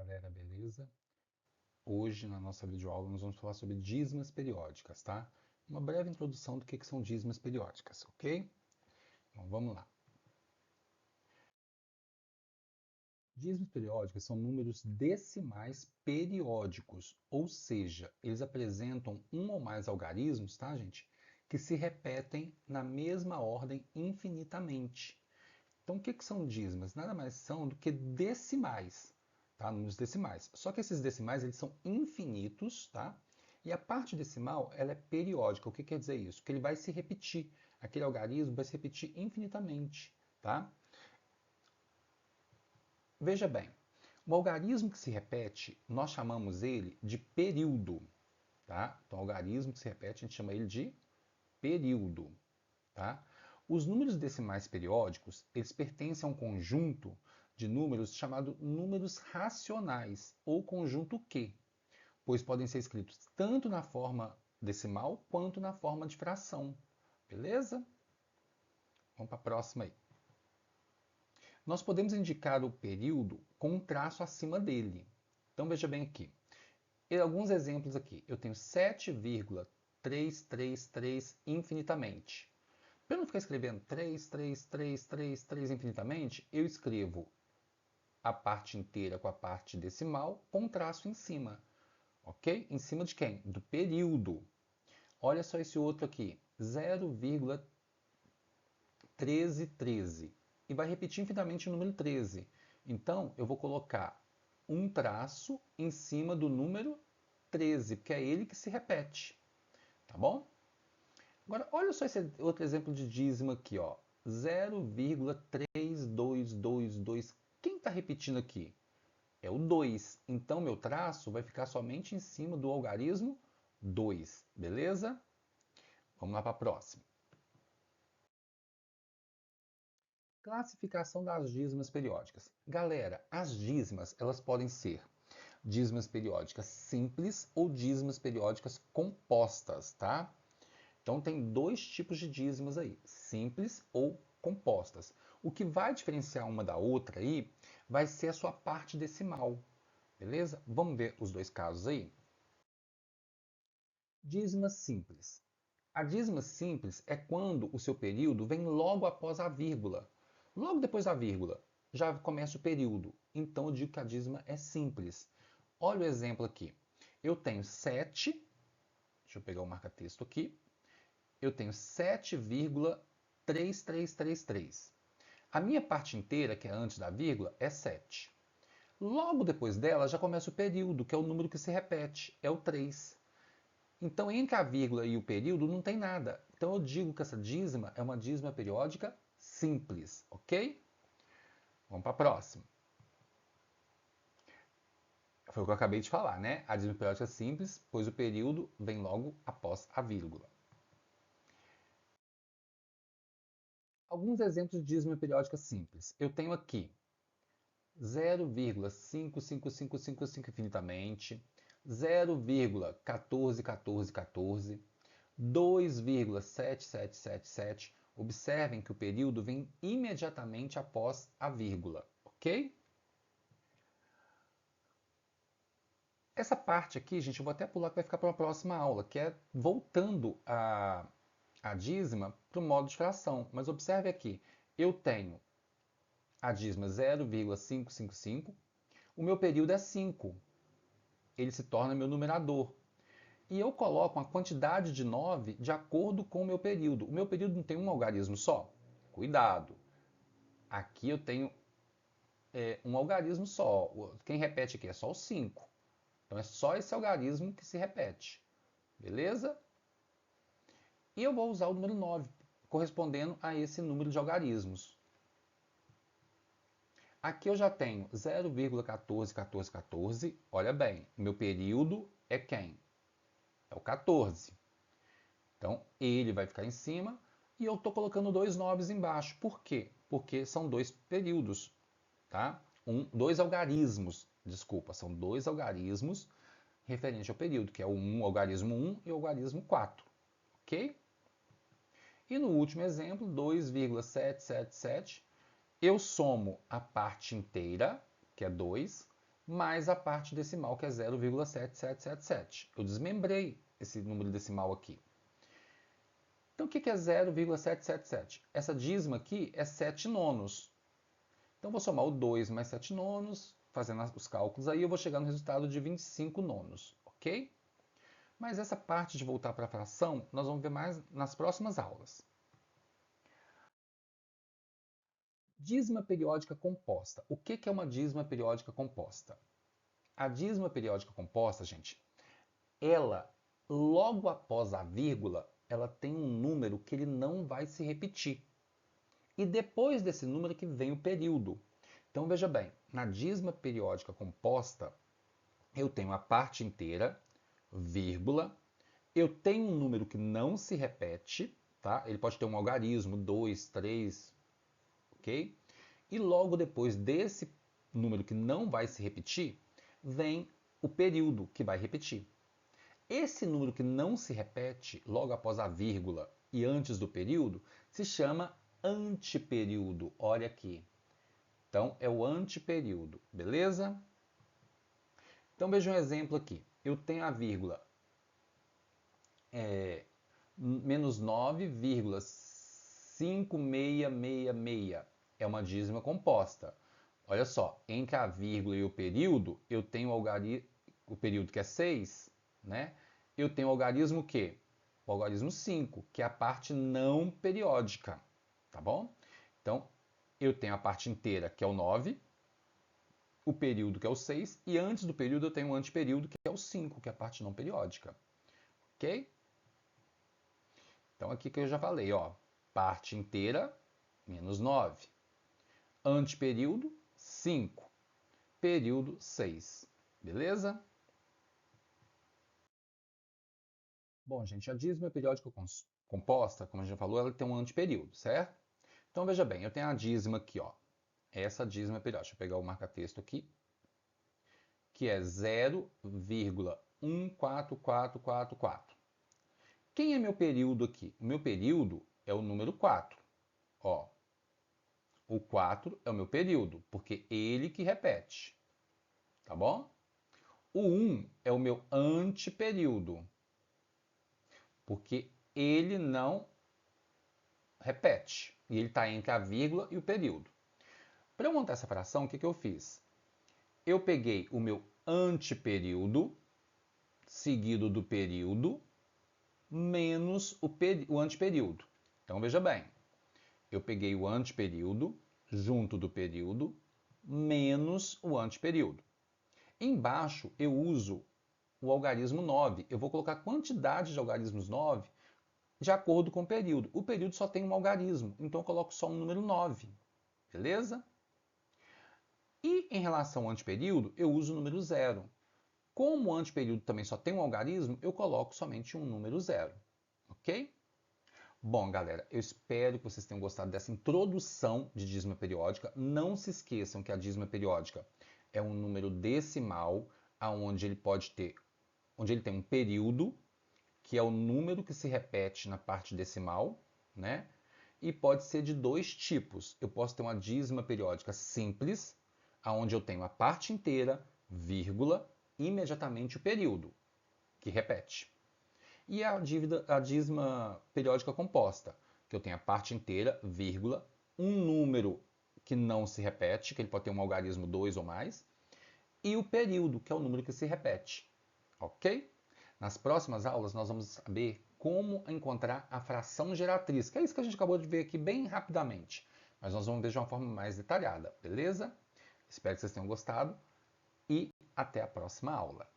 galera, beleza? Hoje, na nossa videoaula, nós vamos falar sobre dízimas periódicas, tá? Uma breve introdução do que são dízimas periódicas, ok? Então, vamos lá. Dízimas periódicas são números decimais periódicos, ou seja, eles apresentam um ou mais algarismos, tá, gente? Que se repetem na mesma ordem infinitamente. Então, o que são dízimas? Nada mais são do que decimais, tá? Números decimais. Só que esses decimais eles são infinitos, tá? E a parte decimal ela é periódica. O que quer dizer isso? Que ele vai se repetir. Aquele algarismo vai se repetir infinitamente, tá? Veja bem, o algarismo que se repete, nós chamamos ele de período, tá? Então, o algarismo que se repete, a gente chama ele de período, tá? Os números decimais periódicos, eles pertencem a um conjunto de números chamado números racionais, ou conjunto Q, pois podem ser escritos tanto na forma decimal quanto na forma de fração. Beleza? Vamos para a próxima aí. Nós podemos indicar o período com um traço acima dele. Então veja bem aqui. Alguns exemplos aqui. Eu tenho 7,333 infinitamente. Para eu não ficar escrevendo 3, 3, 3, 3, 3 infinitamente, eu escrevo a parte inteira com a parte decimal com um traço em cima. Ok? Em cima de quem? Do período. Olha só esse outro aqui. 0,1313. E vai repetir infinitamente o número 13. Então, eu vou colocar um traço em cima do número 13, porque é ele que se repete. Tá bom? Agora, olha só esse outro exemplo de dízimo aqui, ó. 0,3222. Quem está repetindo aqui? É o 2. Então, meu traço vai ficar somente em cima do algarismo 2. Beleza? Vamos lá para a próxima. Classificação das dízimas periódicas. Galera, as dízimas, elas podem ser dízimas periódicas simples ou dízimas periódicas compostas, tá? Então tem dois tipos de dízimas aí, simples ou compostas. O que vai diferenciar uma da outra aí vai ser a sua parte decimal, beleza? Vamos ver os dois casos aí? Dízima simples. A dízima simples é quando o seu período vem logo após a vírgula. Logo depois da vírgula já começa o período. Então eu digo que a dízima é simples. Olha o exemplo aqui. Eu tenho 7, deixa eu pegar o marca-texto aqui. Eu tenho 7,3333. A minha parte inteira, que é antes da vírgula, é 7. Logo depois dela já começa o período, que é o número que se repete, é o 3. Então, entre a vírgula e o período não tem nada. Então, eu digo que essa dízima é uma dízima periódica simples, ok? Vamos para a próxima. Foi o que eu acabei de falar, né? A dízima periódica é simples, pois o período vem logo após a vírgula. Alguns exemplos de dízima periódica simples. Eu tenho aqui 0,55555 infinitamente, 0,141414, 2,7777. Observem que o período vem imediatamente após a vírgula, ok? Essa parte aqui, gente, eu vou até pular que vai ficar para uma próxima aula, que é voltando a dízima para o modo de fração. Mas observe aqui, eu tenho a dízima 0,555, o meu período é 5. Ele se torna meu numerador. E eu coloco uma quantidade de 9 de acordo com o meu período. O meu período não tem um algarismo só? Cuidado! Aqui eu tenho um algarismo só. Quem repete aqui é só o 5. Então é só esse algarismo que se repete. Beleza? E eu vou usar o número 9, correspondendo a esse número de algarismos. Aqui eu já tenho 0,141414. Olha bem, meu período é quem? É o 14. Então, ele vai ficar em cima e eu estou colocando dois 9 embaixo. Por quê? Porque são dois períodos, tá? Dois algarismos, desculpa, são dois algarismos referente ao período, que é o algarismo 1 e o algarismo 4, ok? E no último exemplo, 2,777, eu somo a parte inteira, que é 2, mais a parte decimal, que é 0,7777. Eu desmembrei esse número decimal aqui. Então, o que é 0,777? Essa dízima aqui é 7 nonos. Então, vou somar o 2 mais 7 nonos, fazendo os cálculos aí, eu vou chegar no resultado de 25 nonos, ok? Mas essa parte de voltar para a fração, nós vamos ver mais nas próximas aulas. Dízima periódica composta. O que é uma dízima periódica composta? A dízima periódica composta, gente, ela, logo após a vírgula, ela tem um número que ele não vai se repetir. E depois desse número que vem o período. Então, veja bem, na dízima periódica composta, eu tenho a parte inteira, vírgula, eu tenho um número que não se repete, tá? Ele pode ter um algarismo, 2, 3, ok? E logo depois desse número que não vai se repetir, vem o período que vai repetir. Esse número que não se repete logo após a vírgula e antes do período se chama antiperíodo. Olha aqui. Então, é o antiperíodo, beleza? Então, veja um exemplo aqui. Eu tenho a vírgula menos 9,5666. É uma dízima composta. Olha só, entre a vírgula e o período, eu tenho o período que é 6, né? Eu tenho o algarismo que? O algarismo 5, que é a parte não periódica, tá bom? Então, eu tenho a parte inteira, que é o 9, o período, que é o 6, e antes do período eu tenho o antiperíodo, que é o 5, que é a parte não periódica. Ok? Então, aqui que eu já falei, ó, parte inteira, menos 9. Antiperíodo, 5. Período, 6. Beleza? Bom, gente, a dízima periódica composta, como a gente já falou, ela tem um antiperíodo, certo? Então, veja bem, eu tenho a dízima aqui, ó. Essa dízima periódica. Deixa eu pegar o marca-texto aqui, que é 0,14444. Quem é meu período aqui? O meu período é o número 4. Ó, o 4 é o meu período, porque ele que repete. Tá bom? O 1 é o meu antiperíodo, porque ele não repete. E ele está entre a vírgula e o período. Para eu montar essa fração, o que eu fiz? Eu peguei o meu antiperíodo, seguido do período, menos o antiperíodo. Então, veja bem. Eu peguei o antiperíodo, junto do período, menos o antiperíodo. Embaixo, eu uso o algarismo 9. Eu vou colocar a quantidade de algarismos 9 de acordo com o período. O período só tem um algarismo, então eu coloco só um número 9. Beleza? E em relação ao antiperíodo, eu uso o número 0. Como o antiperíodo também só tem um algarismo, eu coloco somente um número 0. Ok? Bom, galera, eu espero que vocês tenham gostado dessa introdução de dízima periódica. Não se esqueçam que a dízima periódica é um número decimal, onde ele tem um período, que é o número que se repete na parte decimal, né? E pode ser de dois tipos. Eu posso ter uma dízima periódica simples, onde eu tenho a parte inteira, vírgula, imediatamente o período, que repete. E a dízima periódica composta, que eu tenho a parte inteira, vírgula, um número que não se repete, que ele pode ter um algarismo 2 ou mais, e o período, que é o número que se repete. Ok? Nas próximas aulas, nós vamos saber como encontrar a fração geratriz, que é isso que a gente acabou de ver aqui bem rapidamente. Mas nós vamos ver de uma forma mais detalhada, beleza? Espero que vocês tenham gostado e até a próxima aula.